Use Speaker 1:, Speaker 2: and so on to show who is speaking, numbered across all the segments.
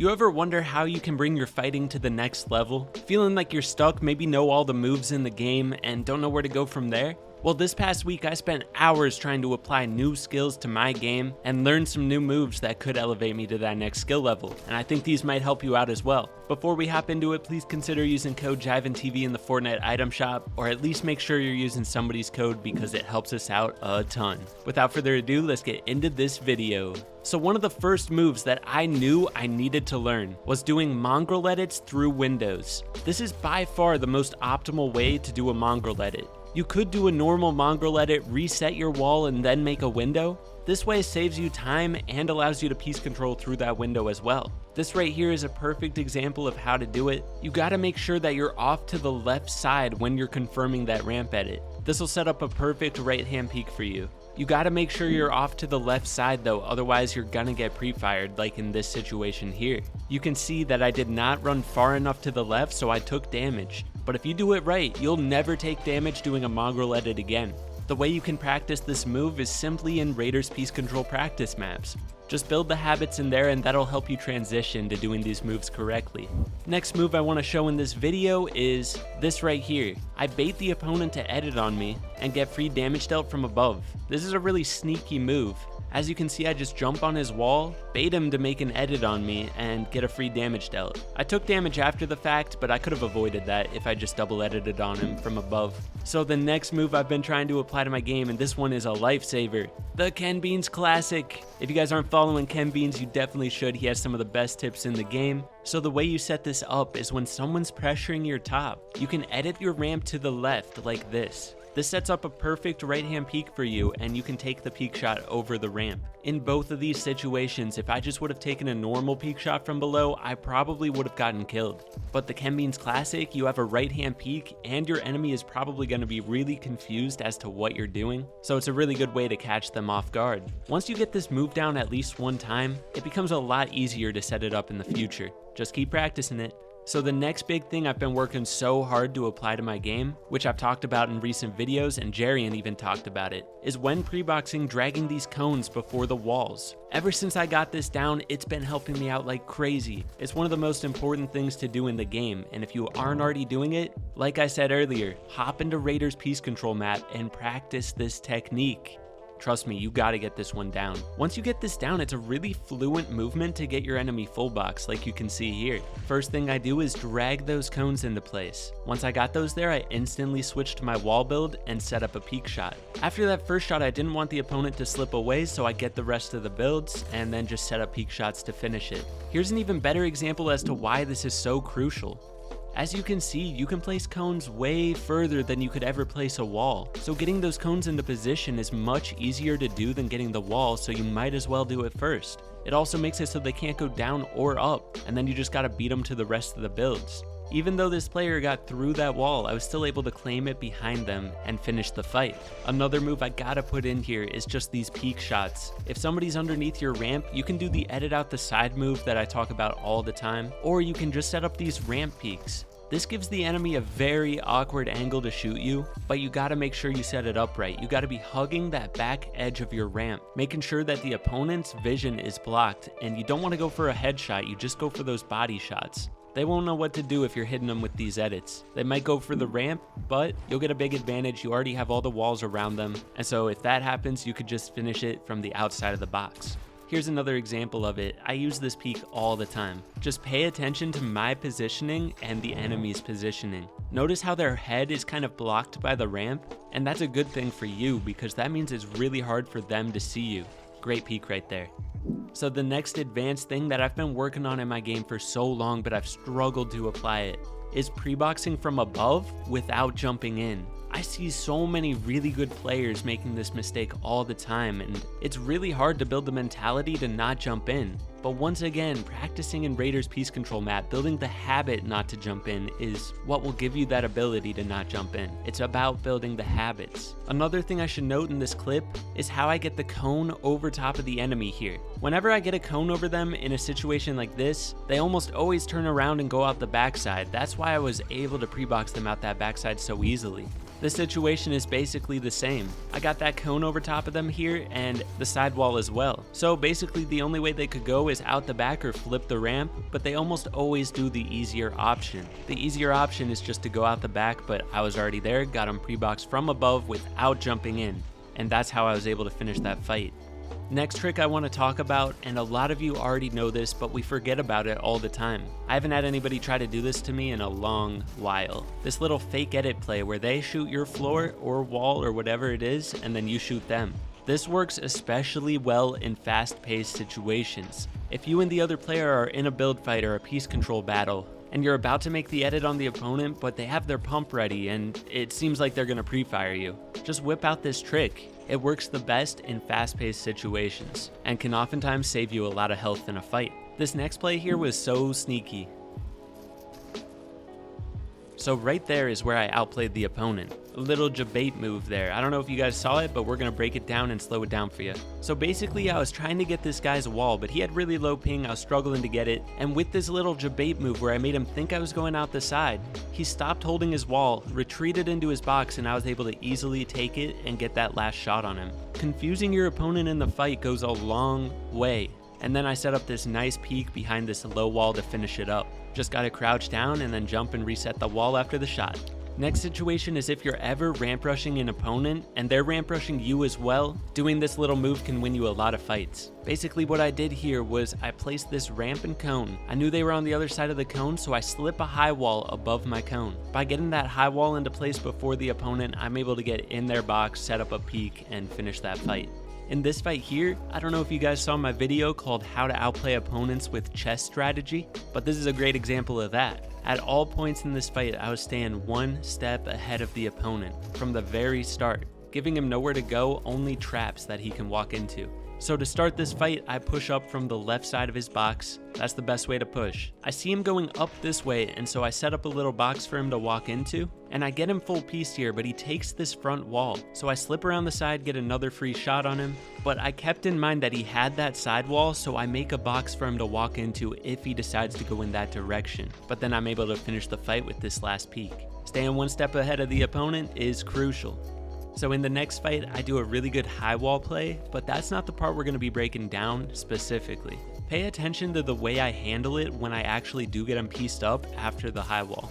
Speaker 1: You ever wonder how you can bring your fighting to the next level? Feeling like you're stuck, maybe know all the moves in the game and don't know where to go from there? Well, this past week I spent hours trying to apply new skills to my game and learn some new moves that could elevate me to that next skill level, and I think these might help you out as well. Before we hop into it, please consider using code JivanTV in the Fortnite item shop, or at least make sure you're using somebody's code because it helps us out a ton. Without further ado, let's get into this video. So one of the first moves that I knew I needed to learn was doing Mongrel Edits through windows. This is by far the most optimal way to do a Mongrel Edit. You could do a normal Mongrel Edit, reset your wall, and then make a window. This way saves you time and allows you to piece control through that window as well. This right here is a perfect example of how to do it. You gotta make sure that you're off to the left side when you're confirming that ramp edit. This will set up a perfect right hand peek for you. You gotta make sure you're off to the left side though, otherwise you're gonna get pre-fired like in this situation here. You can see that I did not run far enough to the left, so I took damage. But if you do it right, you'll never take damage doing a Mongrel Edit again. The way you can practice this move is simply in Raiders Piece Control practice maps. Just build the habits in there and that'll help you transition to doing these moves correctly. Next move I want to show in this video is this right here. I bait the opponent to edit on me and get free damage dealt from above. This is a really sneaky move. As you can see, I just jump on his wall, bait him to make an edit on me, and get a free damage dealt. I took damage after the fact, but I could have avoided that if I just double edited on him from above. So the next move I've been trying to apply to my game, and this one is a lifesaver, the Ken Beans Classic. If you guys aren't following Ken Beans, you definitely should. He has some of the best tips in the game. So the way you set this up is when someone's pressuring your top, you can edit your ramp to the left like this. This sets up a perfect right hand peek for you and you can take the peek shot over the ramp. In both of these situations, if I just would have taken a normal peek shot from below, I probably would have gotten killed. But the Ken Beans Classic, you have a right hand peek and your enemy is probably going to be really confused as to what you're doing. So it's a really good way to catch them off guard. Once you get this move down at least one time, it becomes a lot easier to set it up in the future. Just keep practicing it. So the next big thing I've been working so hard to apply to my game, which I've talked about in recent videos and Jarian even talked about it, is when pre-boxing dragging these cones before the walls. Ever since I got this down, it's been helping me out like crazy. It's one of the most important things to do in the game, and if you aren't already doing it, like I said earlier, hop into Raiders Piece Control map and practice this technique. Trust me, you gotta get this one down. Once you get this down, it's a really fluent movement to get your enemy full box, like you can see here. First thing I do is drag those cones into place. Once I got those there, I instantly switched to my wall build and set up a peek shot. After that first shot, I didn't want the opponent to slip away, so I get the rest of the builds and then just set up peek shots to finish it. Here's an even better example as to why this is so crucial. As you can see, you can place cones way further than you could ever place a wall. So getting those cones into position is much easier to do than getting the wall, so you might as well do it first. It also makes it so they can't go down or up, and then you just gotta beat them to the rest of the builds. Even though this player got through that wall, I was still able to claim it behind them and finish the fight. Another move I gotta put in here is just these peek shots. If somebody's underneath your ramp, you can do the edit out the side move that I talk about all the time, or you can just set up these ramp peeks. This gives the enemy a very awkward angle to shoot you, but you gotta make sure you set it up right. You gotta be hugging that back edge of your ramp, making sure that the opponent's vision is blocked, and you don't wanna go for a headshot, you just go for those body shots. They won't know what to do if you're hitting them with these edits. They might go for the ramp, but you'll get a big advantage. You already have all the walls around them, and so if that happens, you could just finish it from the outside of the box. Here's another example of it. I use this peek all the time. Just pay attention to my positioning and the enemy's positioning. Notice how their head is kind of blocked by the ramp, and that's a good thing for you because that means it's really hard for them to see you. Great peek right there. So the next advanced thing that I've been working on in my game for so long, but I've struggled to apply it, is pre-boxing from above without jumping in. I see so many really good players making this mistake all the time, and it's really hard to build the mentality to not jump in. But once again, practicing in Raiders Piece Control map, building the habit not to jump in is what will give you that ability to not jump in. It's about building the habits. Another thing I should note in this clip is how I get the cone over top of the enemy here. Whenever I get a cone over them in a situation like this, they almost always turn around and go out the backside. That's why I was able to pre-box them out that backside so easily. This situation is basically the same. I got that cone over top of them here and the sidewall as well. So basically the only way they could go is out the back or flip the ramp, but they almost always do the easier option. The easier option is just to go out the back, but I was already there, got them pre-boxed from above without jumping in. And that's how I was able to finish that fight. Next trick I want to talk about, and a lot of you already know this, but we forget about it all the time. I haven't had anybody try to do this to me in a long while. This little fake edit play where they shoot your floor or wall or whatever it is, and then you shoot them. This works especially well in fast-paced situations. If you and the other player are in a build fight or a piece control battle, and you're about to make the edit on the opponent, but they have their pump ready and it seems like they're gonna pre-fire you, just whip out this trick. It works the best in fast-paced situations, and can oftentimes save you a lot of health in a fight. This next play here was so sneaky. So right there is where I outplayed the opponent. A little jabate move there. I don't know if you guys saw it, but we're gonna break it down and slow it down for you. So basically I was trying to get this guy's wall, but he had really low ping, I was struggling to get it, and with this little jabate move where I made him think I was going out the side, he stopped holding his wall, retreated into his box, and I was able to easily take it and get that last shot on him. Confusing your opponent in the fight goes a long way. And then I set up this nice peek behind this low wall to finish it up. Just gotta crouch down and then jump and reset the wall after the shot. Next situation is if you're ever ramp rushing an opponent and they're ramp rushing you as well, doing this little move can win you a lot of fights. Basically what I did here was I placed this ramp and cone. I knew they were on the other side of the cone, so I slip a high wall above my cone. By getting that high wall into place before the opponent, I'm able to get in their box, set up a peek, and finish that fight. In this fight here, I don't know if you guys saw my video called How to Outplay Opponents with Chess Strategy, but this is a great example of that. At all points in this fight, I was staying one step ahead of the opponent from the very start, giving him nowhere to go, only traps that he can walk into. So to start this fight, I push up from the left side of his box. That's the best way to push. I see him going up this way, and so I set up a little box for him to walk into, and I get him full piece here, but he takes this front wall. So I slip around the side, get another free shot on him, but I kept in mind that he had that side wall, so I make a box for him to walk into if he decides to go in that direction. But then I'm able to finish the fight with this last peek. Staying one step ahead of the opponent is crucial. So in the next fight, I do a really good high wall play, but that's not the part we're going to be breaking down specifically. Pay attention to the way I handle it when I actually do get him pieced up after the high wall.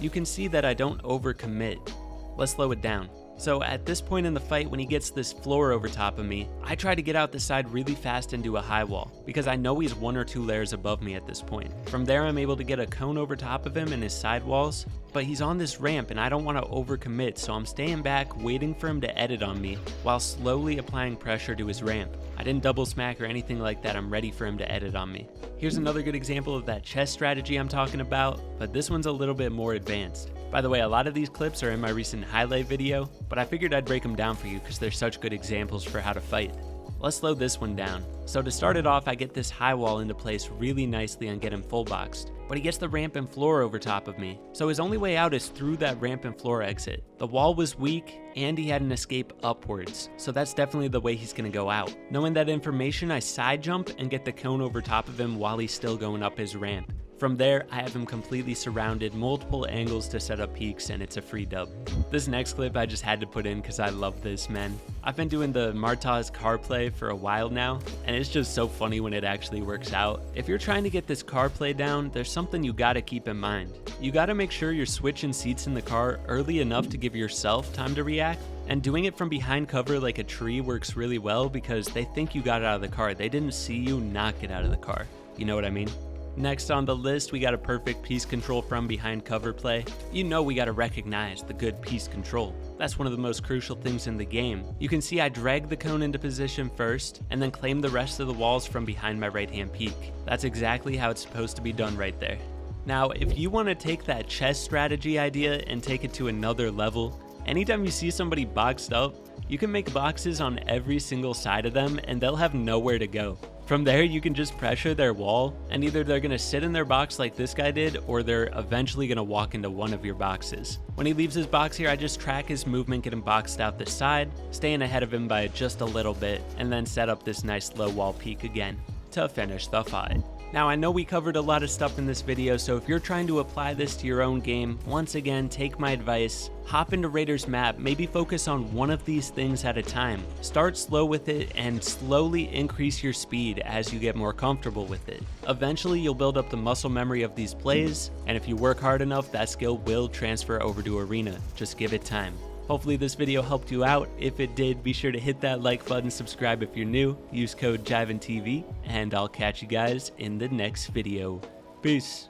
Speaker 1: You can see that I don't overcommit. Let's slow it down. So at this point in the fight, when he gets this floor over top of me, I try to get out the side really fast and do a high wall, because I know he's 1 or 2 layers above me at this point. From there, I'm able to get a cone over top of him and his side walls, but he's on this ramp and I don't want to overcommit, so I'm staying back, waiting for him to edit on me, while slowly applying pressure to his ramp. I didn't double smack or anything like that, I'm ready for him to edit on me. Here's another good example of that chess strategy I'm talking about, but this one's a little bit more advanced. By the way, a lot of these clips are in my recent highlight video, but I figured I'd break them down for you because they're such good examples for how to fight. Let's slow this one down. So to start it off, I get this high wall into place really nicely and get him full boxed. But he gets the ramp and floor over top of me. So his only way out is through that ramp and floor exit. The wall was weak and he had an escape upwards. So that's definitely the way he's gonna go out. Knowing that information, I side jump and get the cone over top of him while he's still going up his ramp. From there, I have him completely surrounded, multiple angles to set up peaks, and it's a free dub. This next clip I just had to put in because I love this, man. I've been doing the Martaz car play for a while now, and it's just so funny when it actually works out. If you're trying to get this car play down, there's something you gotta keep in mind. You gotta make sure you're switching seats in the car early enough to give yourself time to react, and doing it from behind cover like a tree works really well because they think you got out of the car. They didn't see you not get out of the car. You know what I mean? Next on the list, we got a perfect piece control from behind cover play. You know we gotta recognize the good piece control. That's one of the most crucial things in the game. You can see I drag the cone into position first, and then claim the rest of the walls from behind my right hand peak. That's exactly how it's supposed to be done right there. Now, if you wanna take that chess strategy idea and take it to another level, anytime you see somebody boxed up, you can make boxes on every single side of them and they'll have nowhere to go. From there, you can just pressure their wall, and either they're gonna sit in their box like this guy did, or they're eventually gonna walk into one of your boxes. When he leaves his box here, I just track his movement, get him boxed out this side, staying ahead of him by just a little bit, and then set up this nice low wall peak again to finish the fight. Now, I know we covered a lot of stuff in this video, so if you're trying to apply this to your own game, once again, take my advice. Hop into Raiders Map, maybe focus on one of these things at a time. Start slow with it and slowly increase your speed as you get more comfortable with it. Eventually, you'll build up the muscle memory of these plays, and if you work hard enough, that skill will transfer over to Arena. Just give it time. Hopefully this video helped you out. If it did, be sure to hit that like button, subscribe if you're new, use code JivanTV, and I'll catch you guys in the next video. Peace.